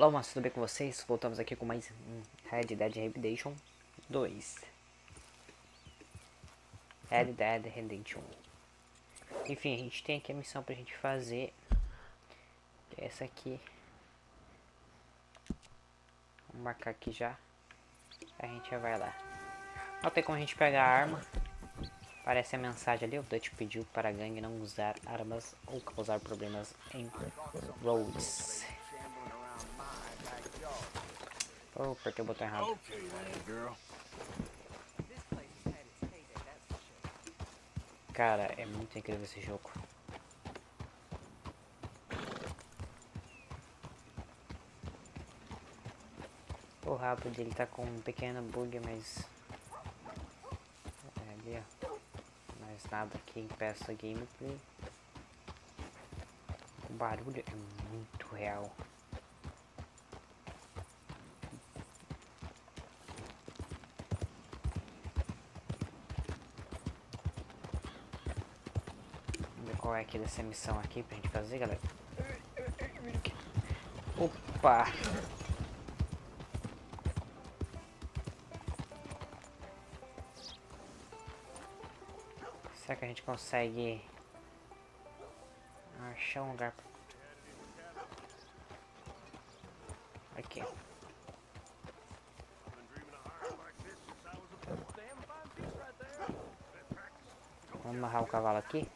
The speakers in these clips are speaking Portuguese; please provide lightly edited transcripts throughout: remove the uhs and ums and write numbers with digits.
Olá, mas tudo bem com vocês? Voltamos aqui com mais um Red Dead Redemption 2. Red Dead Redemption. Enfim, a gente tem aqui a missão pra gente fazer. Que é essa aqui. Vamos marcar aqui já. A gente já vai lá. Não tem como a gente pegar a arma. Aparece a mensagem ali. O Dutch pediu para a gangue não usar armas ou causar problemas em roads. Oh, apertei o botão errado. Cara, é muito incrível esse jogo. O rabo dele tá com um pequeno bug, mas... É ali, ó. Mas nada que impeça a gameplay. O barulho é muito real. Qual é aqui dessa missão aqui pra gente fazer, galera? Opa! Será que a gente consegue achar um lugar? Aqui. Vamos amarrar o cavalo aqui.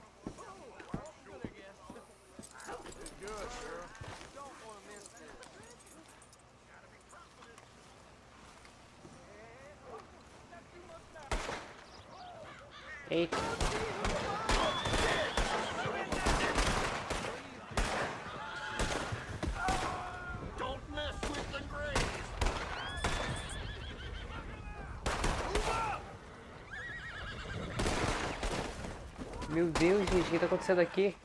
Eita. Meu Deus, gente, o que tá acontecendo aqui?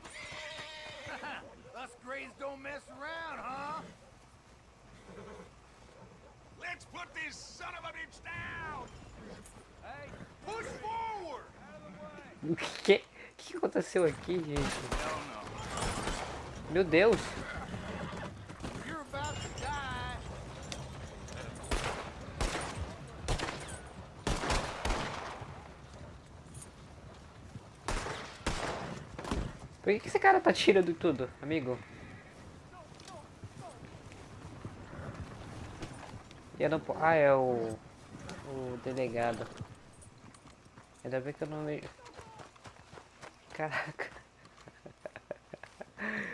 O que aconteceu aqui, gente? Meu Deus! Por que esse cara tá tirando tudo, amigo? Eu não... Ah, é o delegado. Ainda bem que eu não vejo. Caraca.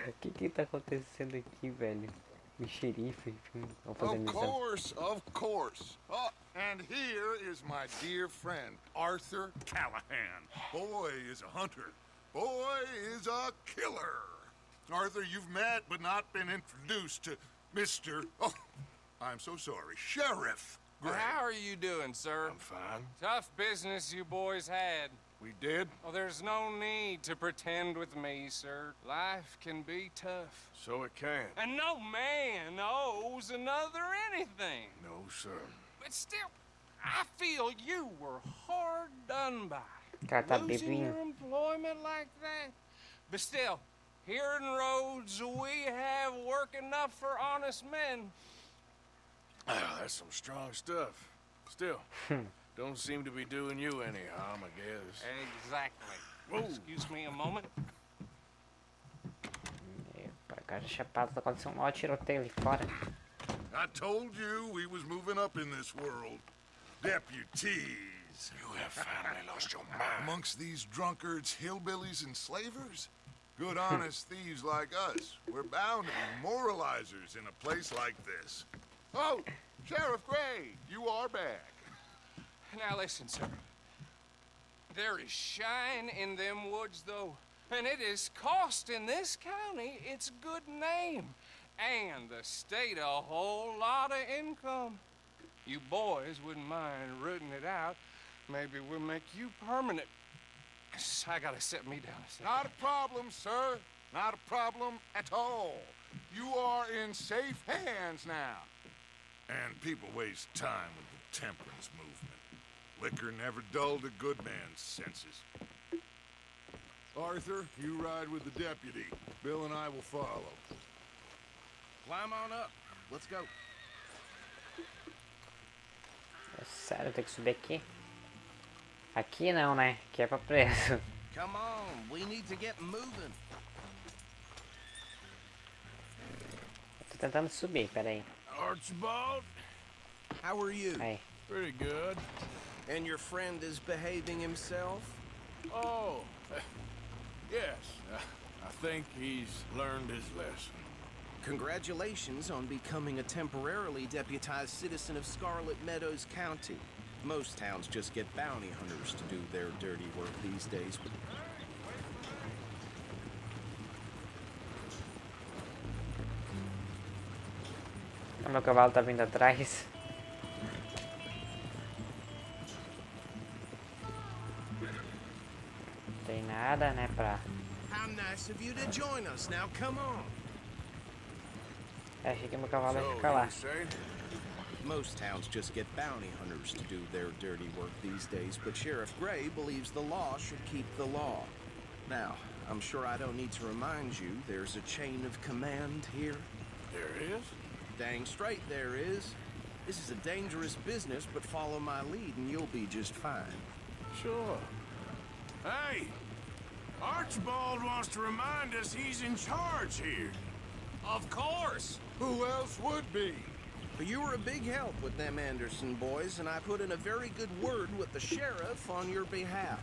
O que tá acontecendo aqui, velho? O xerife, enfim, vamos fazer missão. Of course. Oh, and here is my dear friend, Arthur Callahan. Boy is a hunter. Boy is a killer. Arthur, you've met but not been introduced to Mr. Oh, I'm so sorry, Sheriff Gray. How are you doing, sir? I'm fine. Tough business you boys had. We did? Well, there's no need to pretend with me, sir. Life can be tough. So it can. And no man owes another anything. No, sir. But still, I feel you were hard done by. Cara, tá Losing bebinho. your employment like that. But still, here in Rhodes, we have work enough for honest men. That's some strong stuff. Still, don't seem to be doing you any harm, I guess. Exactly. Whoa. Excuse me a moment. Epa, cara chapado, tá acontecendo um maior tiroteio ali fora. I told you we was moving up in this world. Deputies. You have finally lost your mind. Amongst these drunkards, hillbillies, and slavers? Good honest thieves like us. We're bound to be moralizers in a place like this. Oh, Sheriff Gray, you are back. Now listen, sir. There is shine in them woods, though, and it is costing this county its good name, and the state a whole lot of income. You boys wouldn't mind rooting it out. Maybe we'll make you permanent. I gotta set me down a second. Not a problem, sir. Not a problem at all. You are in safe hands now. And people waste time with the temperance movement. Liquor never dulled a good man's senses. Arthur, you ride with the deputy. Bill and I will follow. Climb on up. Let's go. É sério, tem que subir aqui? Aqui não, né? Aqui é pra preso. Come on, we need to get moving. Tô tentando subir, peraí. Archibald, How are you? Aí. pretty good. And your friend is behaving himself? Oh, yes. I think he's learned his lesson. Congratulations on becoming a temporarily deputized citizen of Scarlet Meadows County. Most towns just get bounty hunters to do their dirty work these days. O meu cavalo tá vindo atrás. Não tem nada, né, pra... How nice of you to join us. Now come on. Achei que meu cavalo ia So, ficar lá. you say? Most towns just get bounty hunters to do their dirty work these days, but Sheriff Gray believes the law should keep the law. Now, I'm sure I don't need to remind you there's a chain of command here. There is? Dang straight there is. This is a dangerous business, but follow my lead and you'll be just fine. Sure. Hey, Archibald wants to remind us he's in charge here. Of course. Who else would be? But you were a big help with them Anderson boys, and I put in a very good word with the sheriff on your behalf.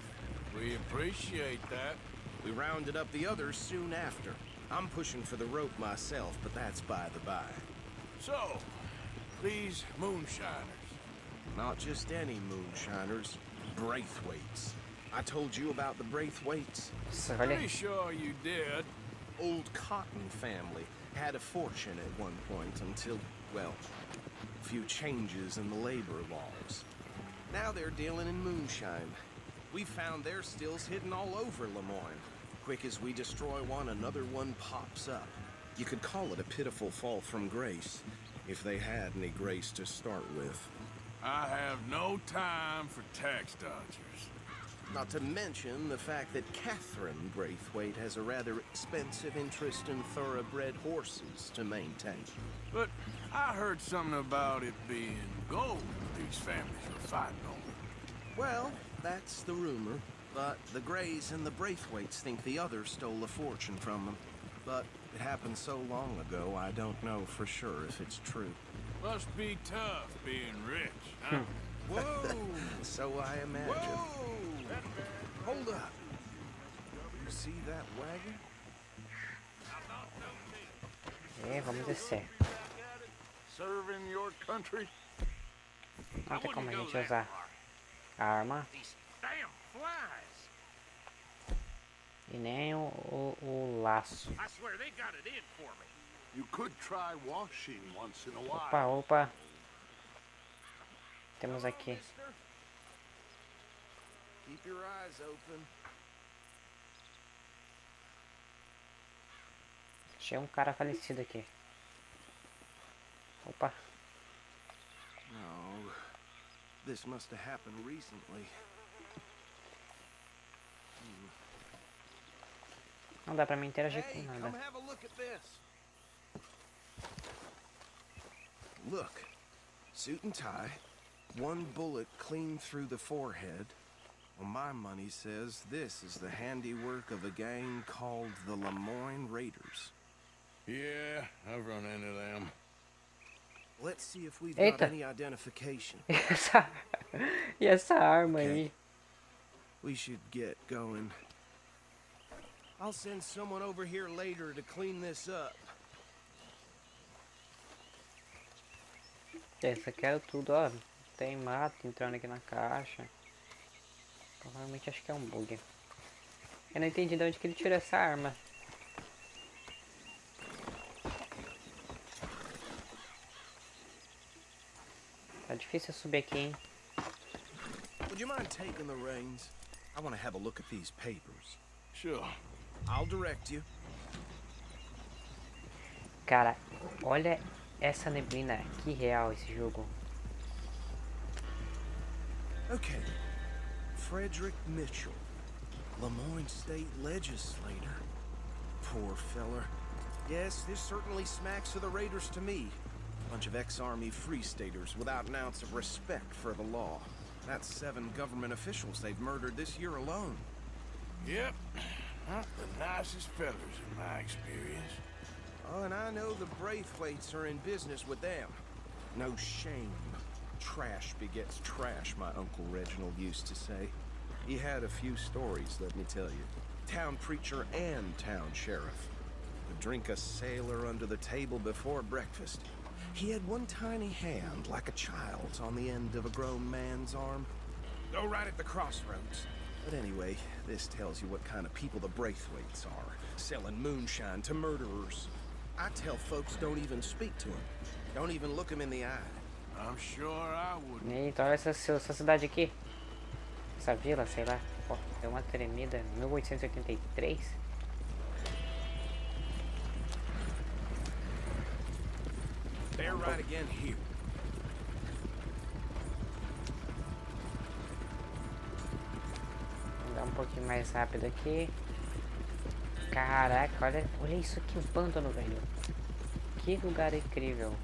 We appreciate that. We rounded up the others soon after. I'm pushing for the rope myself, but that's by the by. So, these moonshiners. Not just any moonshiners, Braithwaites. I told you about the Braithwaites. Nossa, olha. Pretty sure you did. Old Cotton family had a fortune at one point until, well, a few changes in the labor laws. Now they're dealing in moonshine. We found their stills hidden all over Lemoyne. Quick as we destroy one, another one pops up. You could call it a pitiful fall from grace, if they had any grace to start with. I have no time for tax dodgers. Not to mention the fact that Catherine Braithwaite has a rather expensive interest in thoroughbred horses to maintain. But I heard something about it being gold these families were fighting over. Well, that's the rumor. But the Greys and the Braithwaites think the others stole a fortune from them. But it happened so long ago, I don't know for sure if it's true. Must be tough being rich, huh? Whoa! So I imagine. Whoa! Hold up. You see that wagon? E vamos descer. Serving your country? Não tem como a gente usar a arma Damn flies. e nem o laço. I swear they got it in for me. You could try washing once in a while. Opa, opa. Temos aqui. Keep your eyes open. Achei um cara falecido aqui. Opa. No. This must have happened recently. Não dá pra me interagir com Hey, come nada. have a look at this. Look. Suit and tie. One bullet clean through the forehead. Well, my money says this is the handiwork of a gang called the Lemoyne Raiders. Yeah, I've run into them. Let's see if we've Eita. got any identification. E essa arma aí? We should get going. I'll send someone over here later to clean this up. Essa aqui era tudo, ó. Tem mato entrando aqui na caixa. Provavelmente acho que é um bug. Eu não entendi de onde que ele tirou essa arma. Tá difícil subir aqui, hein? Would you mind taking the reins? I want to have a look at these papers. Sure. I'll direct you. Cara, olha essa neblina. Que real esse jogo. Okay. Frederick Mitchell, Lemoyne State Legislator. Poor feller. Yes, this certainly smacks of the Raiders to me. Bunch of ex-army free staters without an ounce of respect for the law. That's 7 government officials they've murdered this year alone. Yep. Not the nicest fellas in my experience. Oh, and I know the Braithwaites are in business with them. No shame. Trash begets trash, my Uncle Reginald used to say. He had a few stories, let me tell you. Town preacher and town sheriff. Would drink a sailor under the table before breakfast. He had one tiny hand, like a child's, on the end of a grown man's arm. Go right at the crossroads. But anyway, this tells you what kind of people the Braithwaites are. Selling moonshine to murderers. I tell folks don't even speak to them. Don't even look them in the eye. I'm sure I wouldn't. Eita, olha essa cidade aqui. Essa vila, sei lá. Pô, deu uma tremida. 1883. They're right again here. Vou andar um pouquinho mais rápido aqui. Caraca, olha isso aqui, o pântano, velho. Que lugar incrível.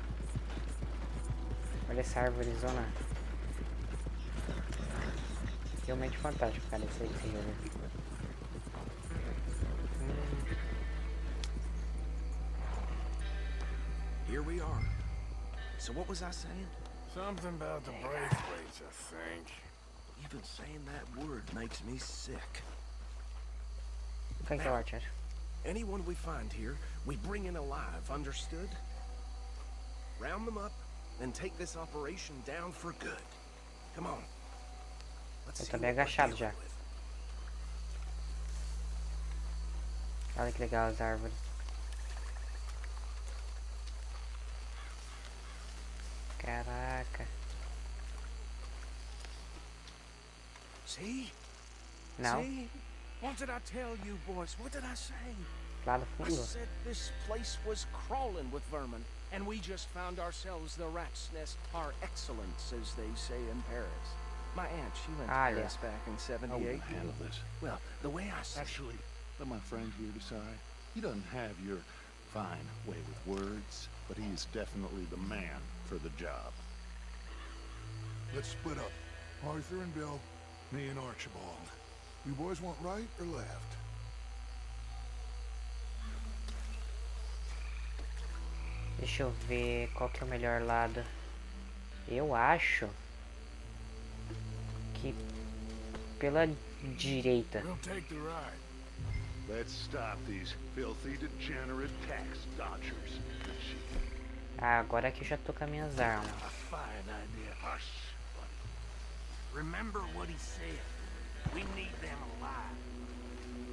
Olha essa árvorezona. Realmente fantástico, cara, esse jogo. Here we are. So what was I saying? Something about the Braithwaites, I think. Even saying that word makes me sick. O que é o Archer? Anyone we find here, we bring in alive, understood? Round them up, and take this operation down for good. Come on. Let's Eu see tô bem what we're agachado dealing já. with. Olha que legal as árvores. Caraca. See? Não, See? What did I tell you, boys? What did I say? lá no I fundo. said this place was crawling with vermin, and we just found ourselves the rat's nest par excellence, as they say in Paris. My aunt, she went to Ah, yeah. Paris back in How '78. will handle this? Well, the way I see Actually, let my friend here decide. He doesn't have your fine way with words, but he is definitely the man for the job. Let's split up. Arthur and Bill, me and Archibald. You boys want right or left? Deixa eu ver qual que é o melhor lado. Eu acho que pela direita. We'll take the ride. Let's stop these filthy, degenerate tax dodgers. Ah, agora que eu já tô com as minhas armas. A fine idea. Hush. Remember what he said. We need them alive.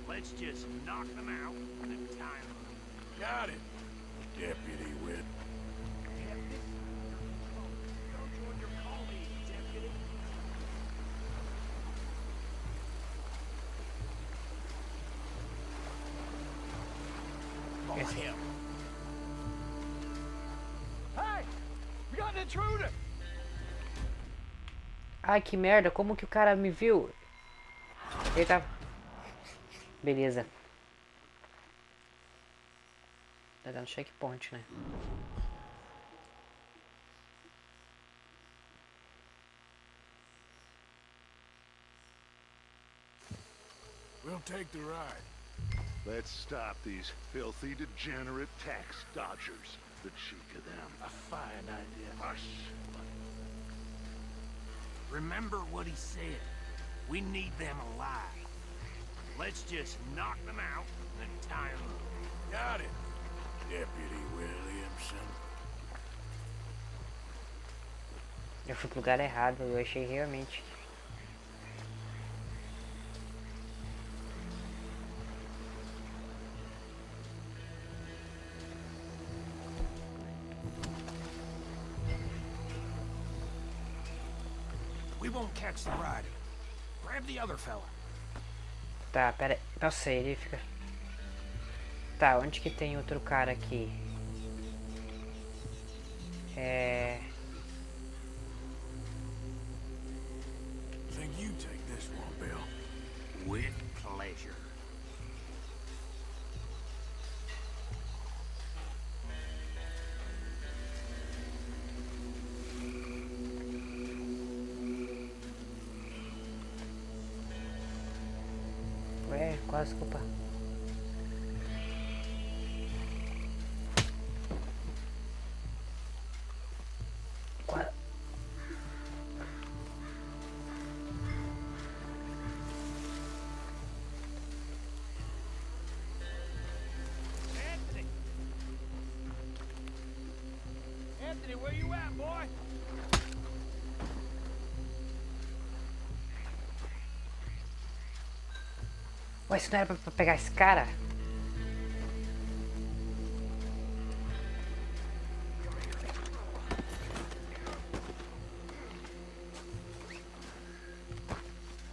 Let's just knock them out and tie them. Got it, Deputy Witt. Don't join your colleague, deputy. Esse- him. Hey! We got an intruder! Ai, que merda, como que o cara me viu? Ele tá... Beleza. Tá dando checkpoint, né? We'll take the ride. Let's stop these filthy, degenerate tax dodgers. The cheek of them. A fine idea. Hush. Remember what he said. We need them alive. Let's just knock them out and tie them up. Got it, Deputy Williamson. Eu fui pro lugar errado, eu achei realmente. We won't catch the rider. Grab the other fella. Tá, pera aí. Nossa, ele fica... Tá, onde que tem outro cara aqui? Think you take this one, Bill. With pleasure. Quase, opa. Quase. Anthony, where you at, boy? Ué, isso não era pra pegar esse cara?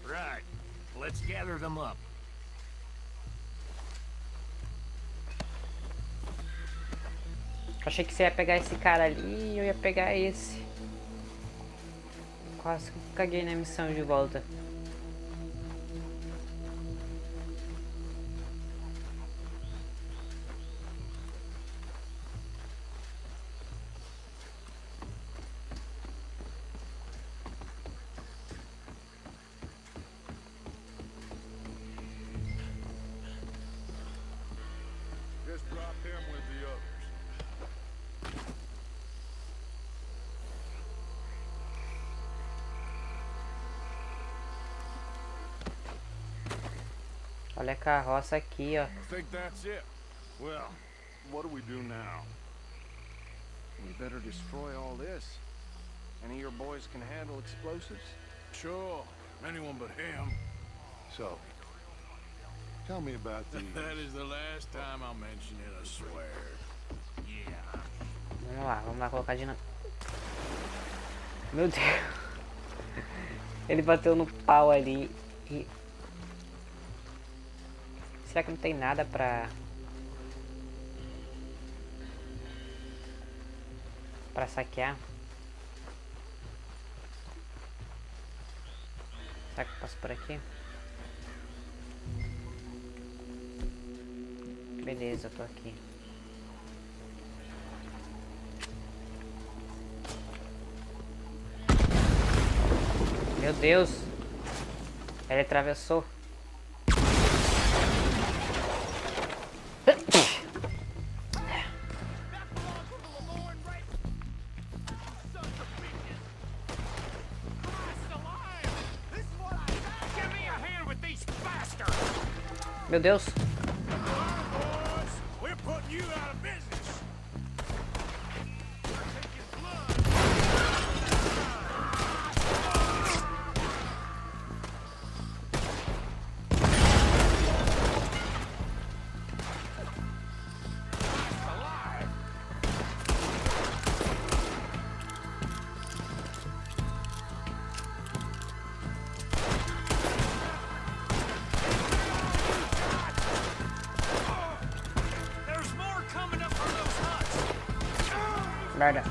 Right. Let's gather them up. Eu achei que você ia pegar esse cara ali e eu ia pegar esse. Quase que eu caguei na missão de volta. Just drop him with the others. Olha a carroça aqui, ó. I think that's it. Well, what do we do now? We better destroy all this. Any of your boys can handle explosives? Sure, anyone but him. So, tell me about the... That is the last time I'll mention it, I swear. Yeah. Vamos lá colocar de novo. Meu Deus. Ele bateu no pau ali e... Será que não tem nada pra saquear? Será que eu passo por aqui? Beleza, eu tô aqui. Meu Deus! Ele atravessou. Meu Deus! We're putting you out of business. Merda.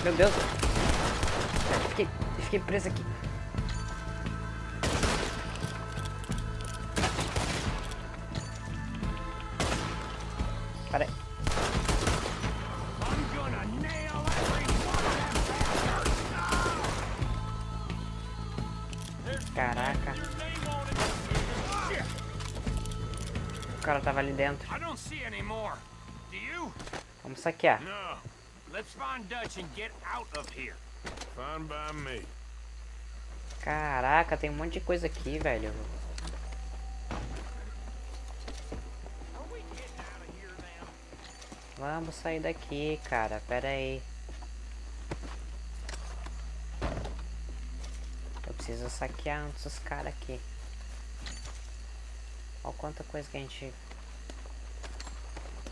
Meu Deus. Fiquei preso aqui. Para aí. Caraca. O cara tava ali dentro. Vamos saquear. No. Let's find Dutch and get out of here. Fine by me. Caraca, tem um monte de coisa aqui, velho. Vamos sair daqui, cara. Pera aí. Eu preciso saquear antes dos caras aqui. Olha quanta coisa que a gente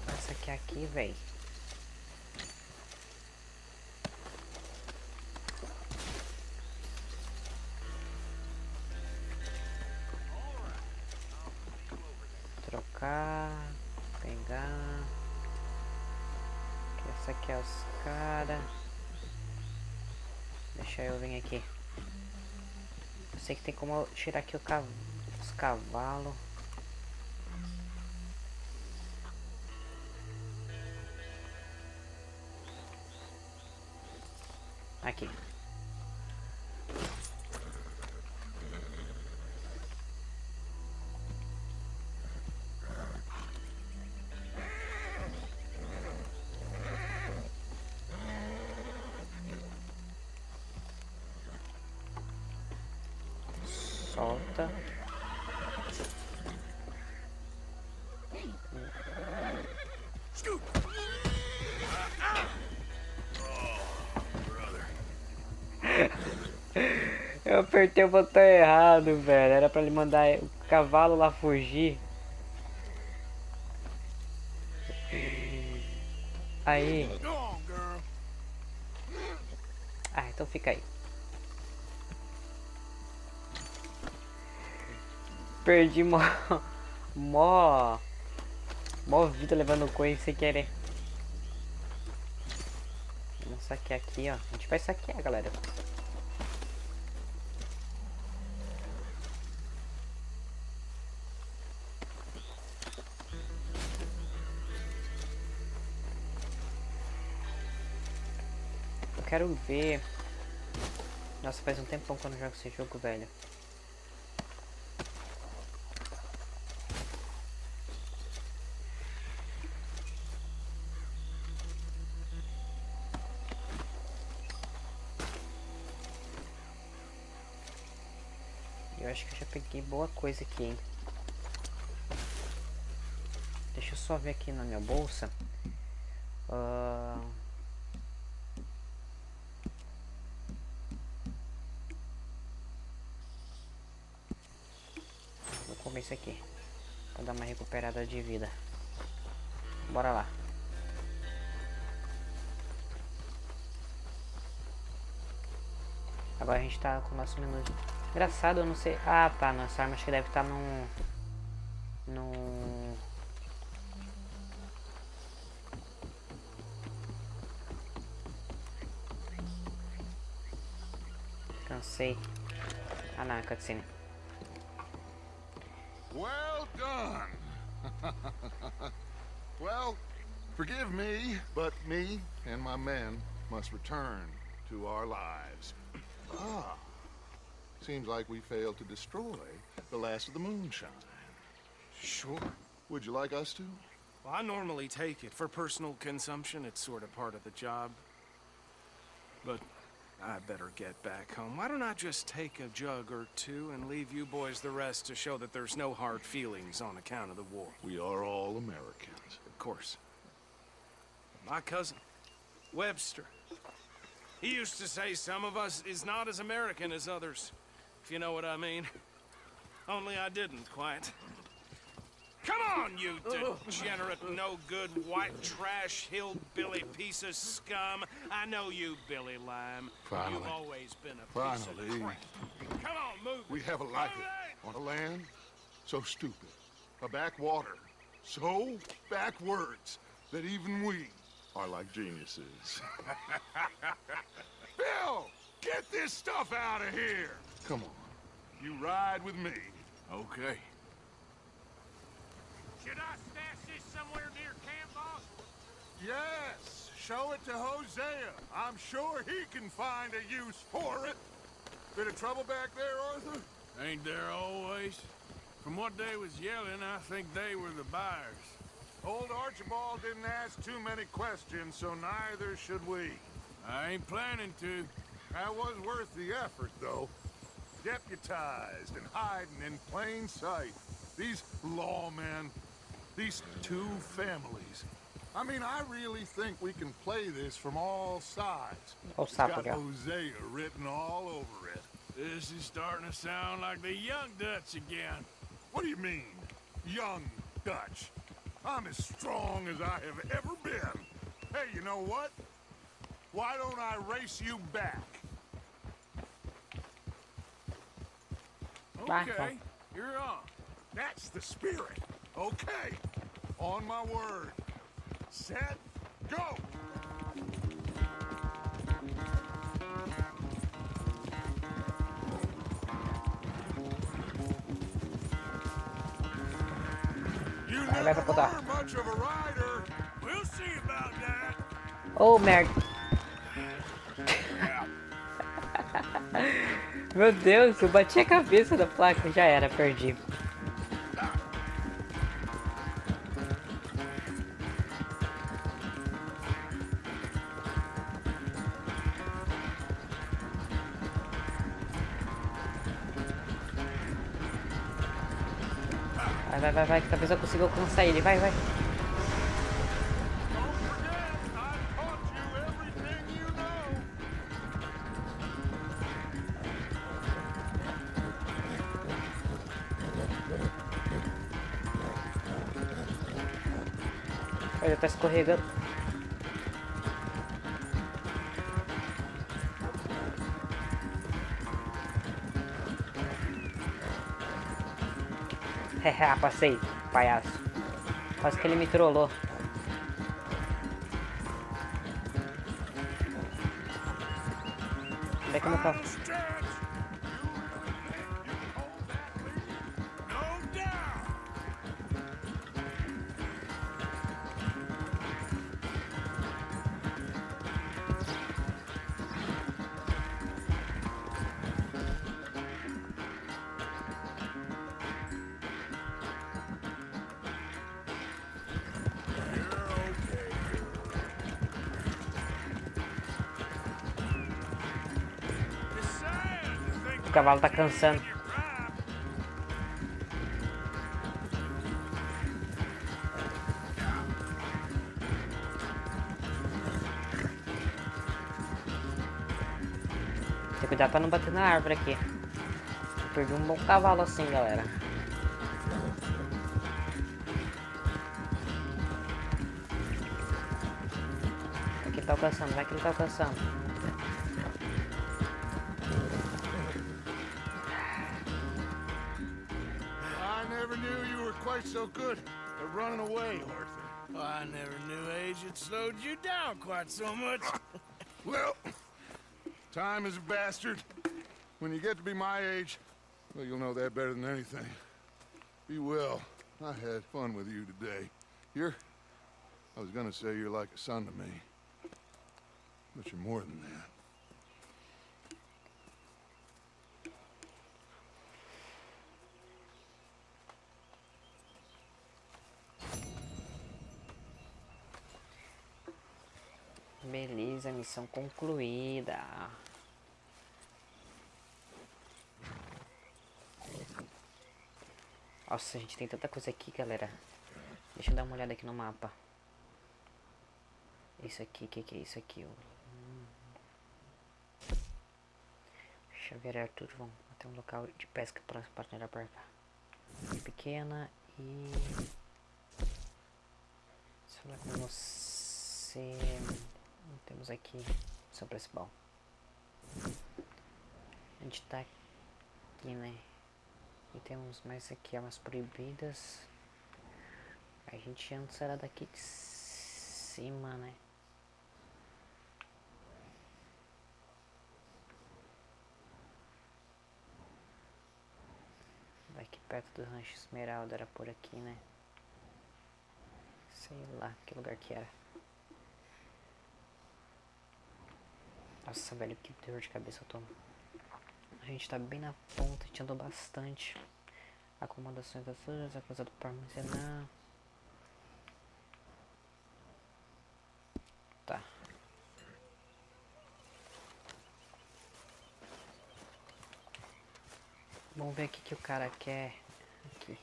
vai saquear aqui, velho. trocar. Pegar. Essa aqui é os caras. Deixa eu vir aqui. Eu sei que tem como eu tirar aqui os cavalos. Aqui. Solta. Eu apertei o botão errado, velho. Era pra ele mandar o cavalo lá fugir. Aí. Ah, então fica aí. Perdi mó vida levando coisa sem querer. Vamos saquear aqui, ó. A gente vai saquear, galera. Eu quero ver. Nossa, faz um tempão que eu não jogo esse jogo, velho. Eu acho que eu já peguei boa coisa aqui, hein. Deixa eu só ver aqui na minha bolsa. Vou comer isso aqui pra dar uma recuperada de vida. Bora lá. Agora a gente tá com o nosso menu. Engraçado, eu não sei. Ah, tá. Nossa arma acho que deve estar num. Cansei. Ah, não, cutscene. Well done. Well, forgive me, but me and my men must return to our lives. Ah. Seems like we failed to destroy the last of the moonshine. Sure. Would you like us to? Well, I normally take it for personal consumption. It's sort of part of the job. But I better get back home. Why don't I just take a jug or two and leave you boys the rest to show that there's no hard feelings on account of the war? We are all Americans. Of course. My cousin, Webster, he used to say some of us is not as American as others, if you know what I mean. Only I didn't quite. Come on, you degenerate, no-good, white trash, hillbilly piece of scum. I know you, Billy Lime. Finally. You've always been a piece of crap. Come on, move it. We have a life on a land so stupid, a backwater so backwards that even we are like geniuses. Bill, get this stuff out of here. Come on, you ride with me. Okay. Should I stash this somewhere near camp, boss? Yes, show it to Hosea. I'm sure he can find a use for it. Bit of trouble back there, Arthur? Ain't there always? From what they was yelling, I think they were the buyers. Old Archibald didn't ask too many questions, so neither should we. I ain't planning to. That was worth the effort, though. Deputized and hiding in plain sight. These lawmen, these two families. I mean, I really think we can play this from all sides. It's got Hosea written all over it. This is starting to sound like the Young Dutch again. What do you mean, Young Dutch? I'm as strong as I have ever been. Hey, you know what? Why don't I race you back? Okay, you're on. That's the spirit. Okay. On my word. Set, go! You Vai never pra botar. were much of a rider. We'll see about that. Oh, merda. Meu Deus, eu bati a cabeça da placa. Já era, perdi. Vai, que talvez eu consiga alcançar ele. Vai. Don't forget, I taught you everything you know. Ele tá escorregando. Haha, passei, palhaço. Quase que ele me trollou. Onde é que eu Final stretch. No doubt. O cavalo tá cansando. Tem que cuidar pra não bater na árvore aqui. Eu perdi um bom cavalo assim, galera. Vai que ele tá alcançando, vai que ele tá alcançando. I never knew you were quite so good at running away, Arthur. I never knew age had slowed you down quite so much. Well, time is a bastard. When you get to be my age, well, you'll know that better than anything. Be well. I had fun with you today. I was gonna say you're like a son to me. But you're more than that. Beleza, missão concluída. Nossa, a gente tem tanta coisa aqui, galera. Deixa eu dar uma olhada aqui no mapa. Isso aqui, o que é isso aqui? Chaveiro tudo, vamos até um local de pesca para olhar para cá. Pequena e... Deixa eu falar com você... Temos aqui missão principal. A gente tá aqui, né? E temos mais aqui, armas proibidas. A gente antes era daqui de cima, né? Daqui perto do Rancho Esmeralda era por aqui, né? Sei lá que lugar que era. Nossa, velho, que dor de cabeça eu tô. A gente tá bem na ponta, a gente andou bastante. Acomodações das frutas, a coisa do para armazenar. Tá. Vamos ver o que o cara quer aqui.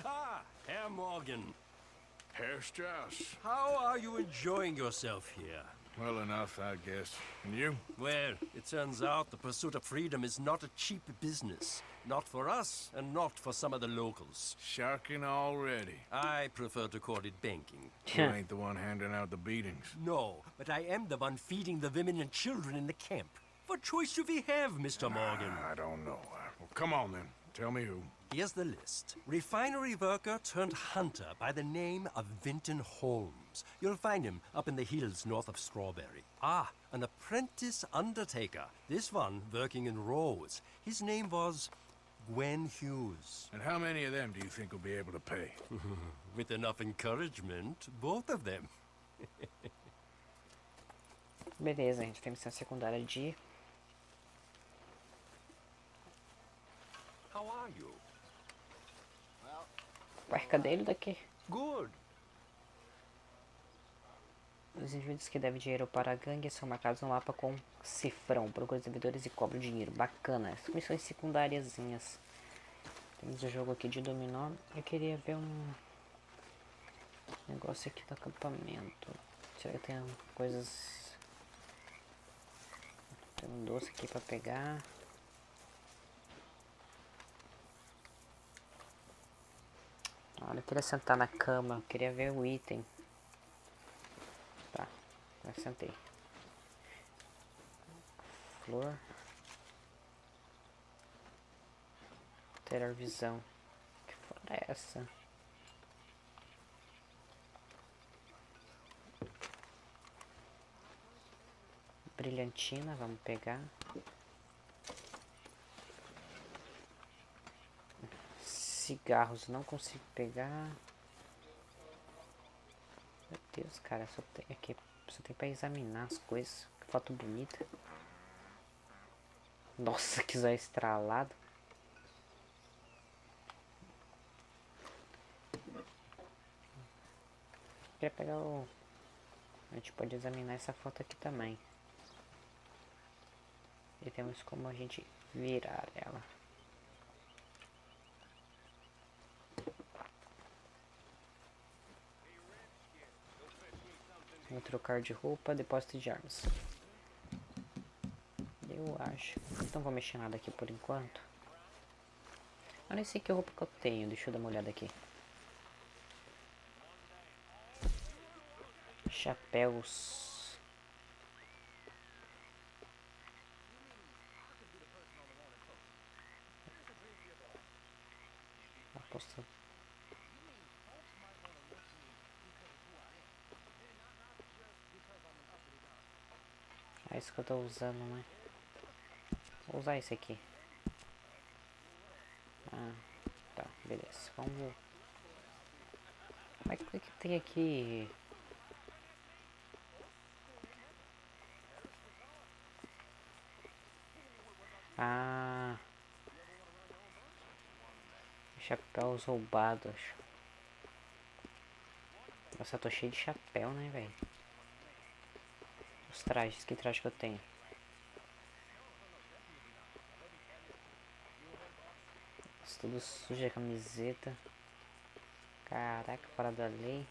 Ah, Herr Morgan. Herr Strauss. How are you enjoying yourself here? Well enough, I guess. And you? Well, it turns out the pursuit of freedom is not a cheap business. Not for us, and not for some of the locals. Sharking already. I prefer to call it banking. You ain't the one handing out the beatings. No, but I am the one feeding the women and children in the camp. What choice do we have, Mr. Morgan? I don't know. Well, come on then. Tell me who. Here's the list. Refinery worker turned hunter by the name of Vinton Holmes. You'll find him up in the hills north of Strawberry. Ah, an apprentice undertaker. This one working in Rose. His name was Gwen Hughes. And how many of them do you think will be able to pay? With enough encouragement, both of them. Beleza, a gente tem missão secundária de... How are you? Ué, cadê ele daqui? Good. Os indivíduos que devem dinheiro para a gangue são marcados no mapa com cifrão. Procura os devedores e cobra o dinheiro. Bacana. Essas missões secundáriazinhas. Temos o jogo aqui de dominó. Eu queria ver um negócio aqui do acampamento. Será que tem coisas... Tem um doce aqui para pegar. Olha, eu queria sentar na cama. Eu queria ver o item. Tá, já sentei. Flor. Ter visão. Que flor é essa? Brilhantina, vamos pegar. Cigarros, não consigo pegar. Meu Deus, cara, só tem aqui, só tem pra examinar as coisas. Que foto bonita. Nossa, que zóio estralado. Queria pegar o... A gente pode examinar essa foto aqui também. E temos como a gente virar ela. Vou trocar de roupa, depósito de armas. Eu acho. Não vou mexer nada aqui por enquanto. Eu nem sei que roupa que eu tenho. Deixa eu dar uma olhada aqui. Chapéus. Aposto. É isso que eu tô usando, né? Vou usar esse aqui. Ah, tá, beleza. Vamos. Mas o que tem aqui? Ah, chapéus roubados. Nossa, eu tô cheio de chapéu, né, velho? Os trajes, que traje que eu tenho? Nossa, tudo sujo a camiseta. Caraca, fora da lei.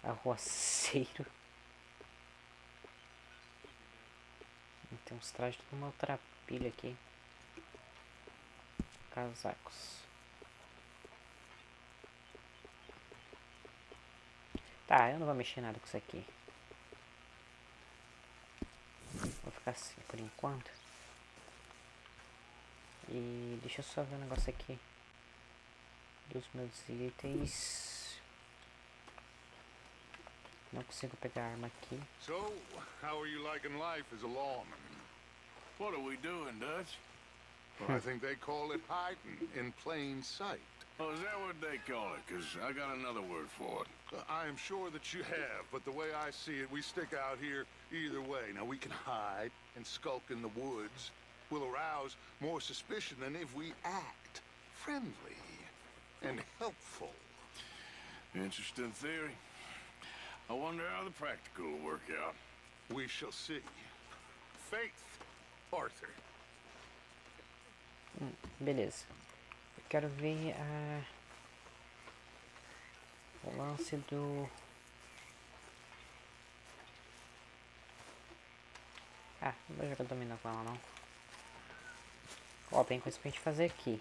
Arruaceiro. Tem uns trajes tudo uma outra pilha aqui. Casacos. Tá, eu não vou mexer nada com isso aqui. Vou ficar assim por enquanto. E deixa eu só ver um negócio aqui. Dos meus itens. Não consigo pegar a arma aqui. So, how are you liking life as a lawman? What are we doing, Dutch? Well, I think they call it hiding in plain sight. Oh, is that what they call it? Because I got another word for it. I am sure that you have, but the way I see it, we stick out here either way. Now, we can hide and skulk in the woods. We'll arouse more suspicion than if we act friendly and helpful. Interesting theory. I wonder how the practical will work out. We shall see. Faith, Arthur. Beleza. Eu quero ver o lance do... Ah, não vou jogar dominó com ela não. Ó, tem coisa pra gente fazer aqui.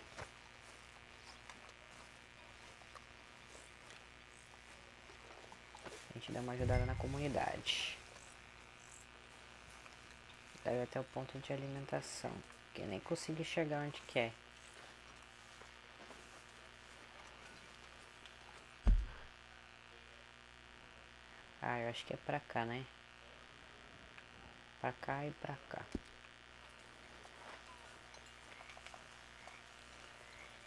A gente dá uma ajudada na comunidade. Deve até o ponto de alimentação. Que nem consegui chegar onde que é. Ah, eu acho que é pra cá, né? Pra cá e pra cá.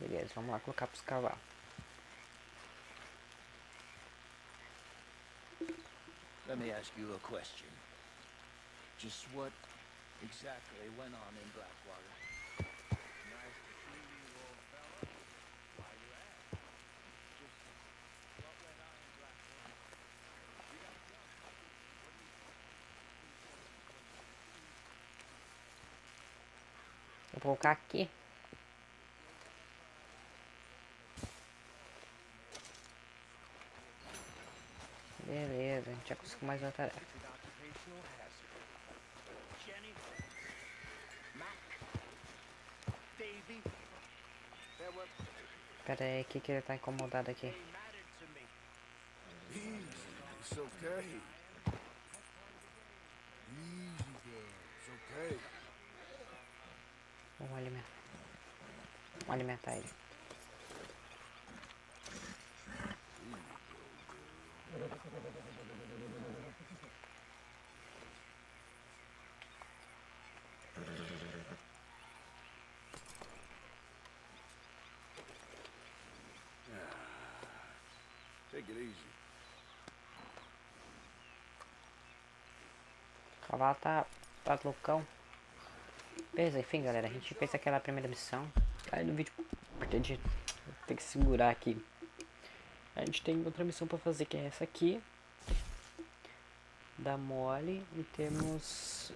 Beleza, vamos lá colocar pros cavalos. Let me ask you a question. Just what exactly went on in Blackwater? Nice to see you, old fella. Why you ask? Just what went on in Blackwater? You don't tell me. What do you Vou colocar aqui. Beleza, a gente já conseguiu mais uma tarefa. occupational hazard? Jenny? Mac? Davy? There were... Pera aí, que ele tá incomodado aqui. They mattered to me. Easy, it's okay. Easy, girl, it's okay. Vamos alimentar. Vamos alimentar ele. Take it easy. O cavalo tá loucão. Beleza, enfim galera, a gente fez aquela primeira missão. Aí no vídeo entendi, tem que segurar aqui. A gente tem outra missão pra fazer, que é essa aqui. Da mole. E temos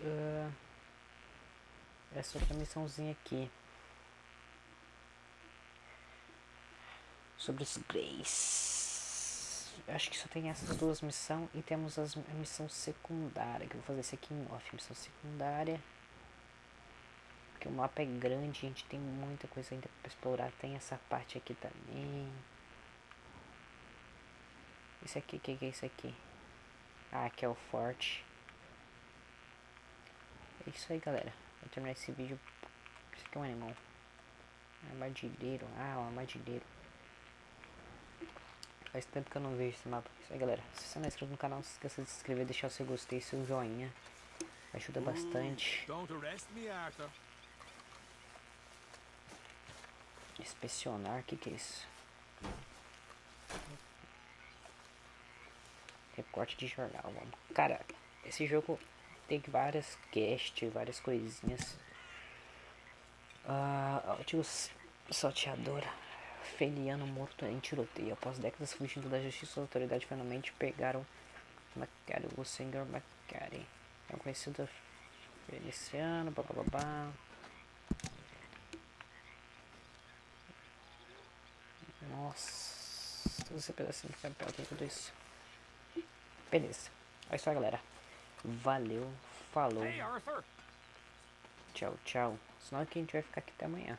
essa outra missãozinha aqui. Sobre os Greys. Acho que só tem essas duas missões. E temos a missão secundária, que eu vou fazer isso aqui em off. Missão secundária. Porque o mapa é grande, a gente tem muita coisa ainda pra explorar. Tem essa parte aqui também. Isso aqui, o que é isso aqui? Ah, aqui é o forte. É isso aí, galera. Vou terminar esse vídeo. Isso aqui é um animal. Armadilheiro. Ah, um armadilheiro. Faz tempo que eu não vejo esse mapa. Isso aí, galera. Se você não é inscrito no canal, não se esqueça de se inscrever, deixar o seu gostei e seu joinha. Ajuda bastante. Don't arrest me, Arthur. Inspecionar, o que é isso? Recorte de jornal, vamos. Cara, esse jogo tem várias quests, várias coisinhas. Antigo salteador feliano morto em tiroteio. Após décadas fugindo da justiça, as autoridades finalmente pegaram Macari, o senhor Macari. É um conhecido feliciano, bababá. Nossa, todo esse pedacinho de papel tem tudo isso. Beleza, é isso aí, galera. Valeu, falou. Hey, Arthur! Tchau, tchau. Senão que a gente vai ficar aqui até amanhã.